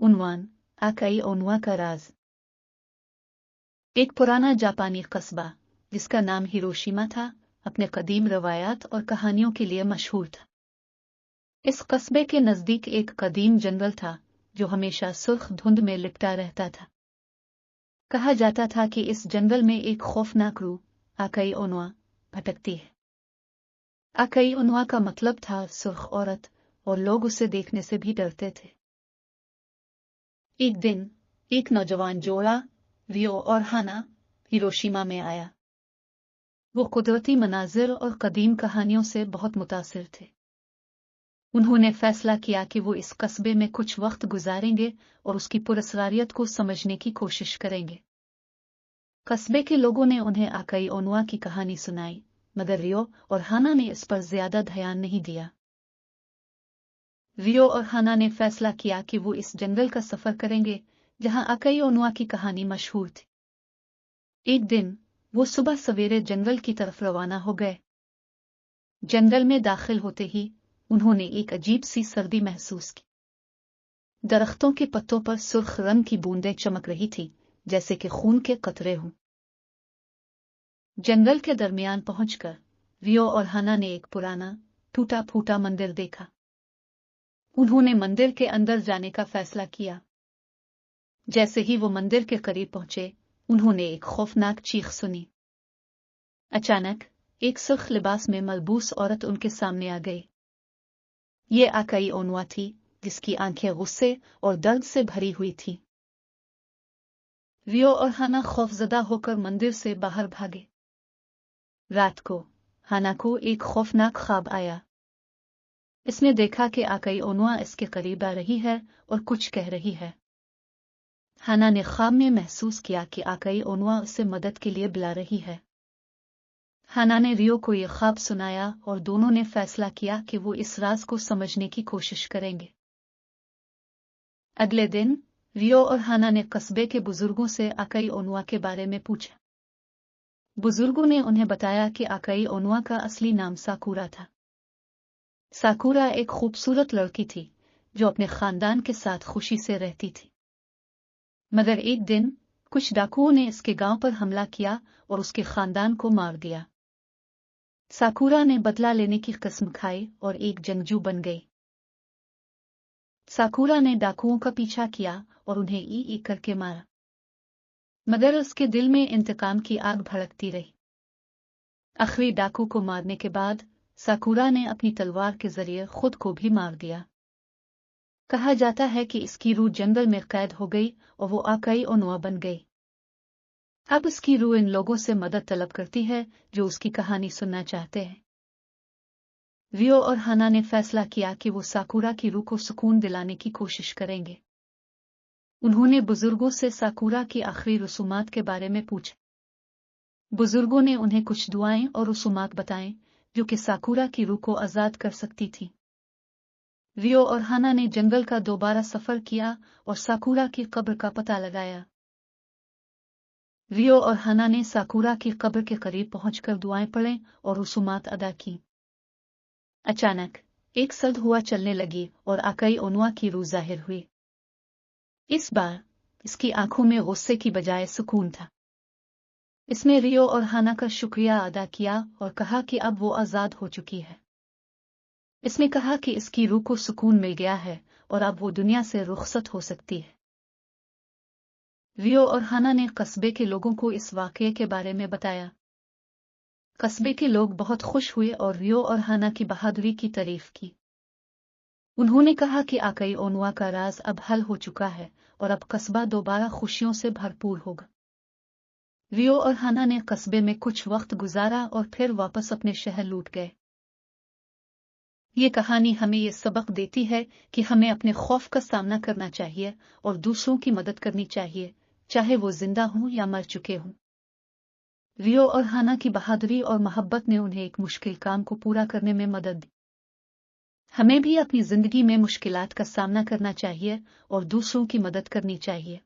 उन्वान आकाई ओनुआ का राज। एक पुराना जापानी कस्बा जिसका नाम हिरोशिमा था अपने कदीम रवायात और कहानियों के लिए मशहूर था। इस कस्बे के नजदीक एक कदीम जंगल था जो हमेशा सुर्ख धुंध में लिपटा रहता था। कहा जाता था कि इस जंगल में एक खौफनाक रूह आकाई ओनुआ भटकती है। आकाई ओनुआ का मतलब था सुर्ख औरत और लोग उसे देखने से भी डरते थे। एक दिन एक नौजवान जोड़ा रियो और हाना हिरोशिमा में आया। वो कुदरती मनाजिर और कदीम कहानियों से बहुत मुतासिर थे। उन्होंने फैसला किया कि वो इस कस्बे में कुछ वक्त गुजारेंगे और उसकी पुरस्कारियत को समझने की कोशिश करेंगे। कस्बे के लोगों ने उन्हें आकाई ओनुआ की कहानी सुनाई, मगर रियो और हाना ने इस पर ज्यादा ध्यान नहीं दिया। रियो और हाना ने फैसला किया कि वो इस जंगल का सफर करेंगे जहां आकाई ओनुआ की कहानी मशहूर थी। एक दिन वो सुबह सवेरे जंगल की तरफ रवाना हो गए। जंगल में दाखिल होते ही उन्होंने एक अजीब सी सर्दी महसूस की। दरख्तों के पत्तों पर सुर्ख रंग की बूंदें चमक रही थी जैसे कि खून के कतरे हों। जंगल के दरमियान पहुंचकर रियो और हाना ने एक पुराना टूटा फूटा मंदिर देखा। उन्होंने मंदिर के अंदर जाने का फैसला किया। जैसे ही वो मंदिर के करीब पहुंचे उन्होंने एक खौफनाक चीख सुनी। अचानक एक सुर्ख लिबास में मलबूस औरत उनके सामने आ गई। ये आकाई ओनुआ थी जिसकी आंखें गुस्से और दर्द से भरी हुई थी। रियो और हाना खौफजदा होकर मंदिर से बाहर भागे। रात को हाना को एक खौफनाक ख्वाब आया। इसने देखा कि आकाई ओनुआ इसके करीब आ रही है और कुछ कह रही है। हाना ने ख्वाब में महसूस किया कि आकाई ओनुआ उसे मदद के लिए बुला रही है। हाना ने रियो को यह ख्वाब सुनाया और दोनों ने फैसला किया कि वो इस राज को समझने की कोशिश करेंगे। अगले दिन रियो और हाना ने कस्बे के बुजुर्गों से आकाई ओनुआ के बारे में पूछा। बुजुर्गों ने उन्हें बताया कि आकाई ओनुआ का असली नाम साकुरा था। साकुरा एक खूबसूरत लड़की थी जो अपने खानदान के साथ खुशी से रहती थी। मगर एक दिन कुछ डाकुओं ने इसके गांव पर हमला किया और उसके खानदान को मार दिया। साकुरा ने बदला लेने की कसम खाई और एक जंगजू बन गई। साकुरा ने डाकुओं का पीछा किया और उन्हें ई करके मारा, मगर उसके दिल में इंतकाम की आग भड़कती रही। आखिरी डाकू को मारने के बाद साकुरा ने अपनी तलवार के जरिए खुद को भी मार दिया। कहा जाता है कि इसकी रूह जंगल में कैद हो गई और वो आकाई ओनुआ बन गई। अब उसकी रूह इन लोगों से मदद तलब करती है जो उसकी कहानी सुनना चाहते हैं। रियो और हाना ने फैसला किया कि वो साकुरा की रूह को सुकून दिलाने की कोशिश करेंगे। उन्होंने बुजुर्गों से साकुरा की आखिरी रसूमात के बारे में पूछा। बुजुर्गों ने उन्हें कुछ दुआएं और रसूमात बताएं जो कि साकुरा की रूह को आजाद कर सकती थी। रियो और हाना ने जंगल का दोबारा सफर किया और साकुरा की कब्र का पता लगाया। रियो और हाना ने साकुरा की कब्र के करीब पहुंचकर दुआएं पढ़ें और रसूमात अदा की। अचानक एक सर्द हुआ चलने लगी और आकाई ओनुआ की रूह जाहिर हुई। इस बार इसकी आंखों में गुस्से की बजाय सुकून था। इसने रियो और हाना का शुक्रिया अदा किया और कहा कि अब वो आजाद हो चुकी है। इसने कहा कि इसकी रूह को सुकून मिल गया है और अब वो दुनिया से रुखसत हो सकती है। रियो और हाना ने कस्बे के लोगों को इस वाकये के बारे में बताया। कस्बे के लोग बहुत खुश हुए और रियो और हाना की बहादुरी की तारीफ की। उन्होंने कहा कि आकाई ओनुआ का राज अब हल हो चुका है और अब कस्बा दोबारा खुशियों से भरपूर होगा। रियो और हाना ने कस्बे में कुछ वक्त गुजारा और फिर वापस अपने शहर लौट गए। ये कहानी हमें ये सबक देती है कि हमें अपने खौफ का सामना करना चाहिए और दूसरों की मदद करनी चाहिए, चाहे वो जिंदा हों या मर चुके हों। रियो और हाना की बहादुरी और मोहब्बत ने उन्हें एक मुश्किल काम को पूरा करने में मदद दी। हमें भी अपनी जिंदगी में मुश्किलात का सामना करना चाहिए और दूसरों की मदद करनी चाहिए।